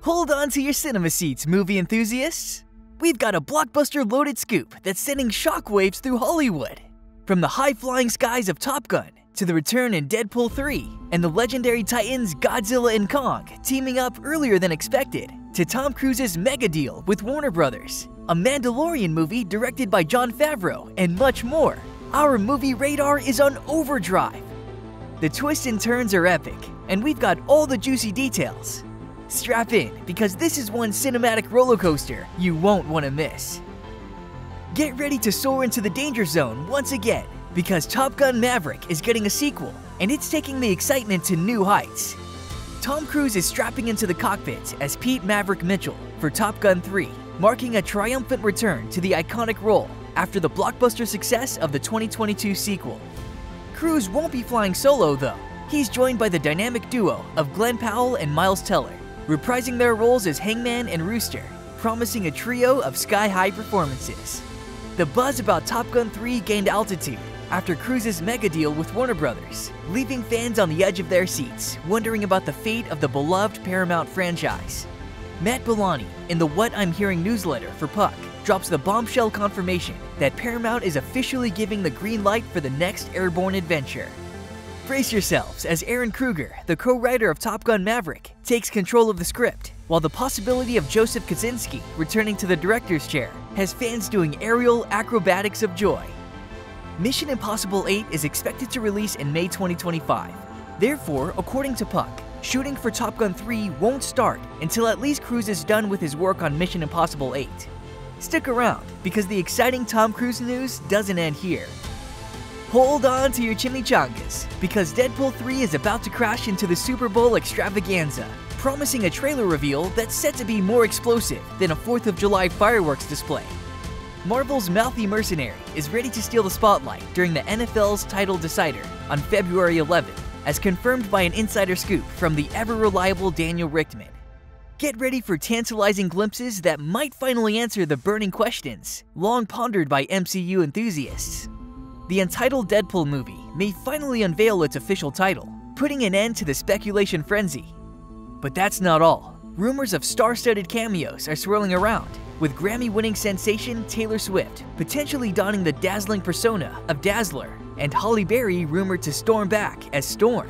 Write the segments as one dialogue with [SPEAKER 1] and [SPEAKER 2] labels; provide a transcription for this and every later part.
[SPEAKER 1] Hold on to your cinema seats, movie enthusiasts! We've got a blockbuster-loaded scoop that's sending shockwaves through Hollywood. From the high-flying skies of Top Gun, to the return in Deadpool 3, and the legendary titans Godzilla and Kong teaming up earlier than expected, to Tom Cruise's mega deal with Warner Brothers, a Mandalorian movie directed by Jon Favreau, and much more, our movie radar is on overdrive. The twists and turns are epic, and we've got all the juicy details. Strap in, because this is one cinematic roller coaster you won't want to miss. Get ready to soar into the danger zone once again, because Top Gun Maverick is getting a sequel, and it's taking the excitement to new heights. Tom Cruise is strapping into the cockpit as Pete Maverick Mitchell for Top Gun 3, marking a triumphant return to the iconic role after the blockbuster success of the 2022 sequel. Cruise won't be flying solo though. He's joined by the dynamic duo of Glenn Powell and Miles Teller, reprising their roles as Hangman and Rooster, promising a trio of sky-high performances. The buzz about Top Gun 3 gained altitude after Cruise's mega deal with Warner Brothers, leaving fans on the edge of their seats, wondering about the fate of the beloved Paramount franchise. Matt Bellani, in the What I'm Hearing newsletter for Puck, drops the bombshell confirmation that Paramount is officially giving the green light for the next airborne adventure. Brace yourselves as Aaron Kruger, the co-writer of Top Gun Maverick, takes control of the script, while the possibility of Joseph Kosinski returning to the director's chair has fans doing aerial acrobatics of joy. Mission Impossible 8 is expected to release in May 2025. Therefore, according to Puck, shooting for Top Gun 3 won't start until at least Cruise is done with his work on Mission Impossible 8. Stick around, because the exciting Tom Cruise news doesn't end here. Hold on to your chimichangas, because Deadpool 3 is about to crash into the Super Bowl extravaganza, promising a trailer reveal that's set to be more explosive than a 4th of July fireworks display. Marvel's mouthy mercenary is ready to steal the spotlight during the NFL's title decider on February 11th, as confirmed by an insider scoop from the ever-reliable Daniel Richtman. Get ready for tantalizing glimpses that might finally answer the burning questions long pondered by MCU enthusiasts. The untitled Deadpool movie may finally unveil its official title, putting an end to the speculation frenzy. But that's not all. Rumors of star-studded cameos are swirling around, with Grammy-winning sensation Taylor Swift potentially donning the dazzling persona of Dazzler, and Halle Berry rumored to storm back as Storm.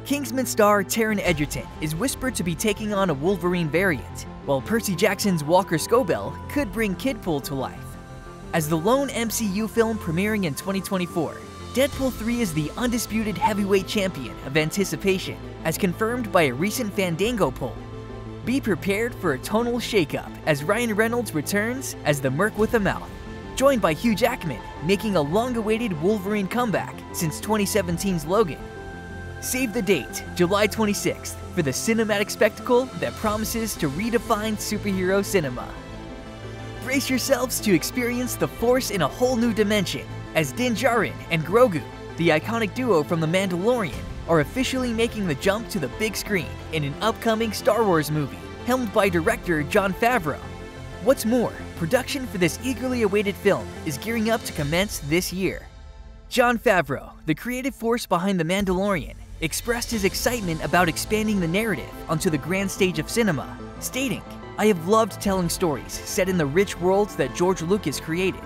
[SPEAKER 1] Kingsman star Taron Egerton is whispered to be taking on a Wolverine variant, while Percy Jackson's Walker Scobell could bring Kidpool to life. As the lone MCU film premiering in 2024, Deadpool 3 is the undisputed heavyweight champion of anticipation, as confirmed by a recent Fandango poll. Be prepared for a tonal shakeup as Ryan Reynolds returns as the Merc with a Mouth, joined by Hugh Jackman, making a long-awaited Wolverine comeback since 2017's Logan. Save the date, July 26th, for the cinematic spectacle that promises to redefine superhero cinema. Brace yourselves to experience the Force in a whole new dimension, as Din Djarin and Grogu, the iconic duo from The Mandalorian, are officially making the jump to the big screen in an upcoming Star Wars movie, helmed by director Jon Favreau. What's more, production for this eagerly awaited film is gearing up to commence this year. Jon Favreau, the creative force behind The Mandalorian, expressed his excitement about expanding the narrative onto the grand stage of cinema, stating, "I have loved telling stories set in the rich worlds that George Lucas created.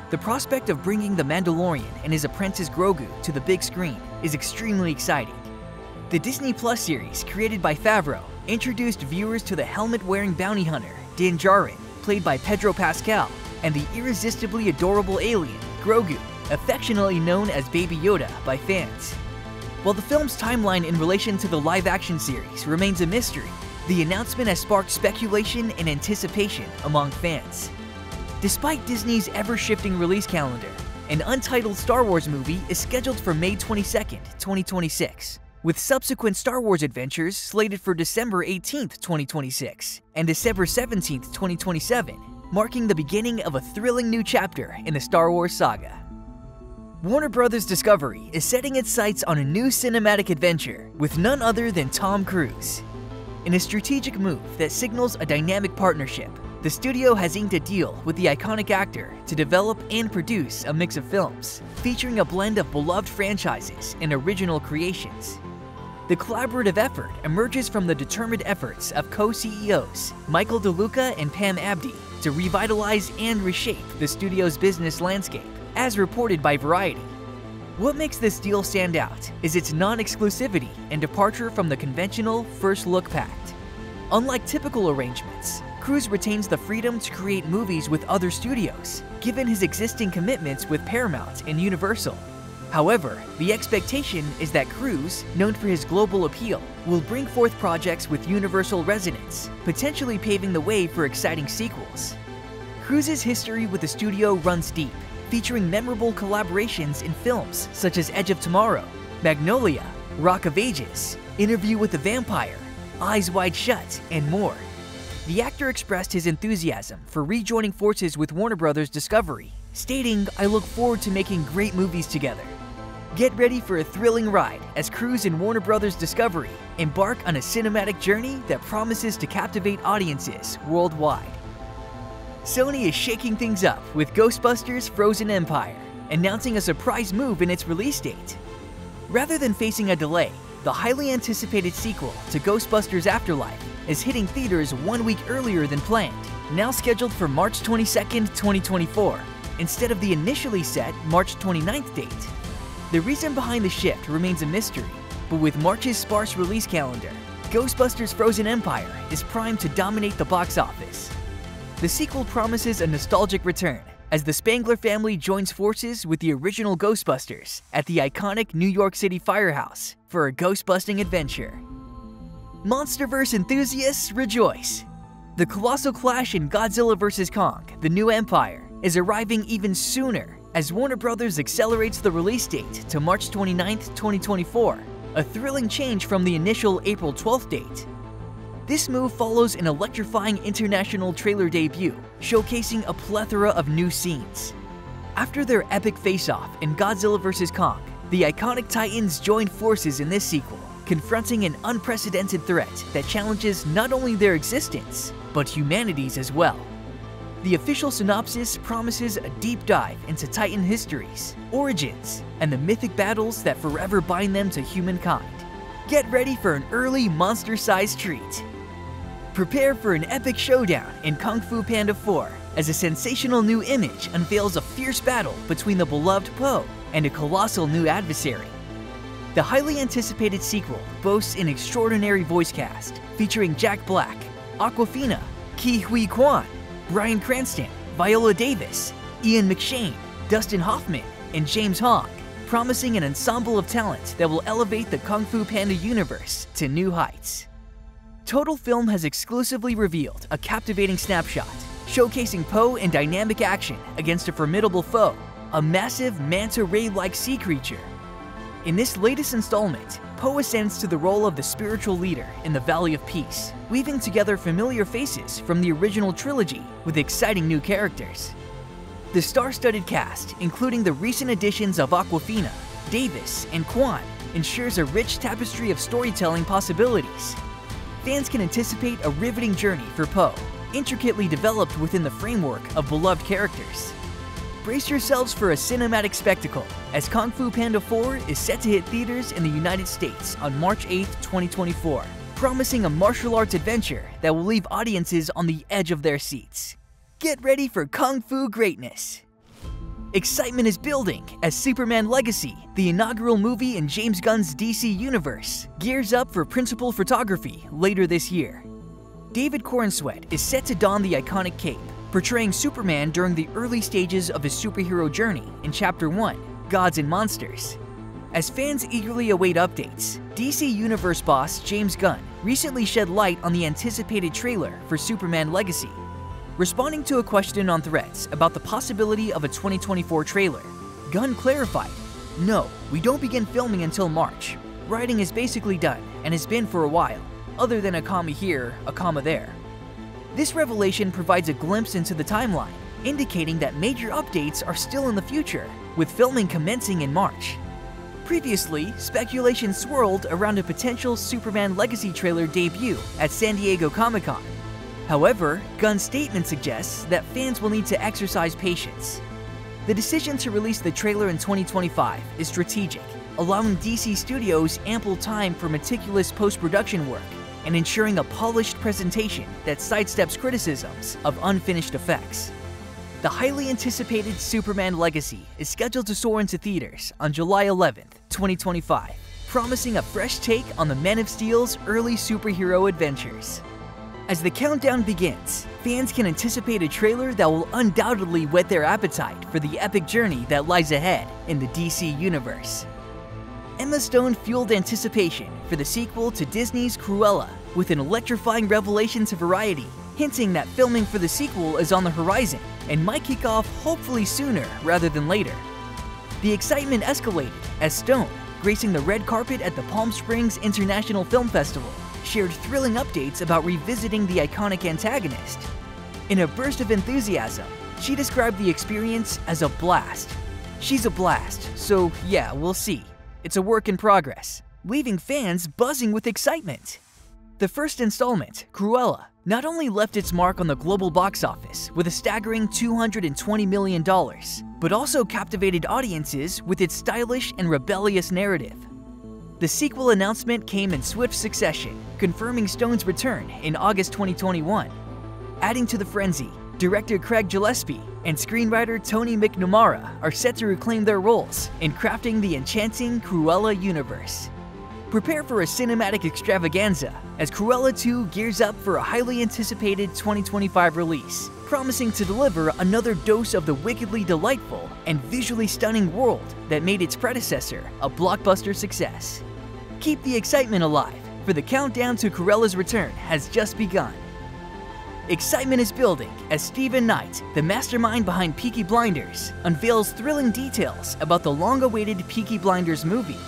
[SPEAKER 1] The prospect of bringing the Mandalorian and his apprentice Grogu to the big screen is extremely exciting." The Disney Plus series, created by Favreau, introduced viewers to the helmet-wearing bounty hunter, Din Djarin, played by Pedro Pascal, and the irresistibly adorable alien, Grogu, affectionately known as Baby Yoda by fans. While the film's timeline in relation to the live-action series remains a mystery, the announcement has sparked speculation and anticipation among fans. Despite Disney's ever-shifting release calendar, an untitled Star Wars movie is scheduled for May 22nd, 2026, with subsequent Star Wars adventures slated for December 18th, 2026, and December 17th, 2027, marking the beginning of a thrilling new chapter in the Star Wars saga. Warner Bros. Discovery is setting its sights on a new cinematic adventure with none other than Tom Cruise. In a strategic move that signals a dynamic partnership, the studio has inked a deal with the iconic actor to develop and produce a mix of films, featuring a blend of beloved franchises and original creations. The collaborative effort emerges from the determined efforts of co-CEOs Michael DeLuca and Pam Abdi to revitalize and reshape the studio's business landscape, as reported by Variety. What makes this deal stand out is its non-exclusivity and departure from the conventional first-look pact. Unlike typical arrangements, Cruise retains the freedom to create movies with other studios, given his existing commitments with Paramount and Universal. However, the expectation is that Cruise, known for his global appeal, will bring forth projects with Universal resonance, potentially paving the way for exciting sequels. Cruise's history with the studio runs deep, featuring memorable collaborations in films such as Edge of Tomorrow, Magnolia, Rock of Ages, Interview with the Vampire, Eyes Wide Shut, and more. The actor expressed his enthusiasm for rejoining forces with Warner Bros. Discovery, stating, "I look forward to making great movies together." Get ready for a thrilling ride as Cruise and Warner Bros. Discovery embark on a cinematic journey that promises to captivate audiences worldwide. Sony is shaking things up with Ghostbusters Frozen Empire, announcing a surprise move in its release date. Rather than facing a delay, the highly anticipated sequel to Ghostbusters Afterlife is hitting theaters 1 week earlier than planned, now scheduled for March 22, 2024, instead of the initially set March 29th date. The reason behind the shift remains a mystery, but with March's sparse release calendar, Ghostbusters Frozen Empire is primed to dominate the box office. The sequel promises a nostalgic return, as the Spangler family joins forces with the original Ghostbusters at the iconic New York City firehouse for a ghost-busting adventure. Monsterverse enthusiasts rejoice! The colossal clash in Godzilla vs. Kong: The New Empire is arriving even sooner as Warner Bros. Accelerates the release date to March 29, 2024, a thrilling change from the initial April 12th date. This move follows an electrifying international trailer debut, showcasing a plethora of new scenes. After their epic face-off in Godzilla vs. Kong, the iconic titans join forces in this sequel, confronting an unprecedented threat that challenges not only their existence, but humanity's as well. The official synopsis promises a deep dive into Titan histories, origins, and the mythic battles that forever bind them to humankind. Get ready for an early monster-sized treat. Prepare for an epic showdown in Kung Fu Panda 4 as a sensational new image unveils a fierce battle between the beloved Po and a colossal new adversary. The highly anticipated sequel boasts an extraordinary voice cast featuring Jack Black, Awkwafina, Ke Huy Quan, Bryan Cranston, Viola Davis, Ian McShane, Dustin Hoffman, and James Hong, promising an ensemble of talent that will elevate the Kung Fu Panda universe to new heights. Total Film has exclusively revealed a captivating snapshot, showcasing Po in dynamic action against a formidable foe, a massive manta ray-like sea creature. In this latest installment, Po ascends to the role of the spiritual leader in the Valley of Peace, weaving together familiar faces from the original trilogy with exciting new characters. The star-studded cast, including the recent additions of Awkwafina, Davis, and Quan, ensures a rich tapestry of storytelling possibilities. Fans can anticipate a riveting journey for Po, intricately developed within the framework of beloved characters. Brace yourselves for a cinematic spectacle, as Kung Fu Panda 4 is set to hit theaters in the United States on March 8, 2024, promising a martial arts adventure that will leave audiences on the edge of their seats. Get ready for Kung Fu greatness! Excitement is building as Superman Legacy, the inaugural movie in James Gunn's DC universe, gears up for principal photography later this year. David Corenswet is set to don the iconic cape, portraying Superman during the early stages of his superhero journey in Chapter 1, Gods and Monsters. As fans eagerly await updates, DC Universe boss James Gunn recently shed light on the anticipated trailer for Superman Legacy. Responding to a question on Threads about the possibility of a 2024 trailer, Gunn clarified, "No, we don't begin filming until March. Writing is basically done and has been for a while, other than a comma here, a comma there." This revelation provides a glimpse into the timeline, indicating that major updates are still in the future, with filming commencing in March. Previously, speculation swirled around a potential Superman Legacy trailer debut at San Diego Comic-Con. However, Gunn's statement suggests that fans will need to exercise patience. The decision to release the trailer in 2025 is strategic, allowing DC Studios ample time for meticulous post-production work and ensuring a polished presentation that sidesteps criticisms of unfinished effects. The highly anticipated Superman Legacy is scheduled to soar into theaters on July 11th, 2025, promising a fresh take on the Man of Steel's early superhero adventures. As the countdown begins, fans can anticipate a trailer that will undoubtedly whet their appetite for the epic journey that lies ahead in the DC universe. Emma Stone fueled anticipation for the sequel to Disney's Cruella with an electrifying revelation to Variety, hinting that filming for the sequel is on the horizon and might kick off hopefully sooner rather than later. The excitement escalated as Stone, gracing the red carpet at the Palm Springs International Film Festival, shared thrilling updates about revisiting the iconic antagonist. In a burst of enthusiasm, she described the experience as a blast. She's a blast, so yeah, we'll see. It's a work in progress, leaving fans buzzing with excitement. The first installment, Cruella, not only left its mark on the global box office with a staggering $220 million, but also captivated audiences with its stylish and rebellious narrative. The sequel announcement came in swift succession, confirming Stone's return in August 2021. Adding to the frenzy, director Craig Gillespie and screenwriter Tony McNamara are set to reclaim their roles in crafting the enchanting Cruella universe. Prepare for a cinematic extravaganza as Cruella 2 gears up for a highly anticipated 2025 release, promising to deliver another dose of the wickedly delightful and visually stunning world that made its predecessor a blockbuster success. Keep the excitement alive, for the countdown to Cruella's return has just begun. Excitement is building as Stephen Knight, the mastermind behind Peaky Blinders, unveils thrilling details about the long-awaited Peaky Blinders movie.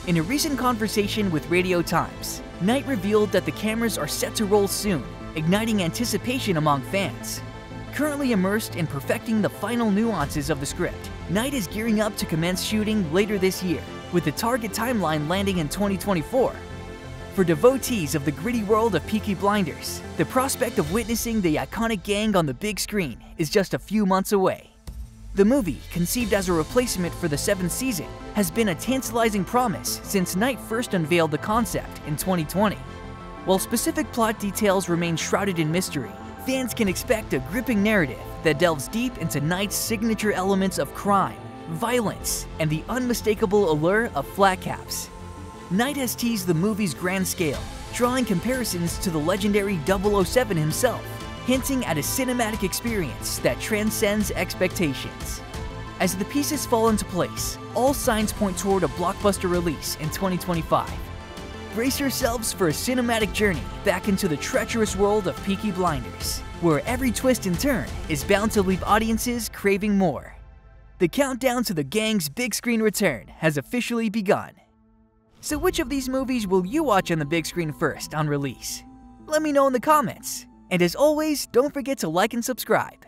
[SPEAKER 1] In a recent conversation with Radio Times, Knight revealed that the cameras are set to roll soon, igniting anticipation among fans. Currently immersed in perfecting the final nuances of the script, Knight is gearing up to commence shooting later this year, with the target timeline landing in 2024. For devotees of the gritty world of Peaky Blinders, the prospect of witnessing the iconic gang on the big screen is just a few months away. The movie, conceived as a replacement for the 7th season, has been a tantalizing promise since Knight first unveiled the concept in 2020. While specific plot details remain shrouded in mystery, fans can expect a gripping narrative that delves deep into Knight's signature elements of crime, violence, and the unmistakable allure of flat caps. Knight has teased the movie's grand scale, drawing comparisons to the legendary 007 himself, hinting at a cinematic experience that transcends expectations. As the pieces fall into place, all signs point toward a blockbuster release in 2025. Brace yourselves for a cinematic journey back into the treacherous world of Peaky Blinders, where every twist and turn is bound to leave audiences craving more. The countdown to the gang's big screen return has officially begun. So which of these movies will you watch on the big screen first on release? Let me know in the comments. And as always, don't forget to like and subscribe.